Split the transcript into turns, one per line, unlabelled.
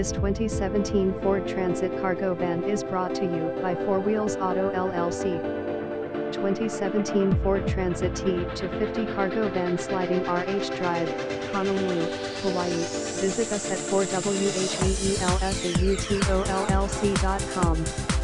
This 2017 Ford Transit cargo van is brought to you by 4 Wheels Auto LLC. 2017 Ford Transit T-250 cargo van sliding RH Drive, Honolulu, Hawaii. Visit us at 4wheelsautolllc.com.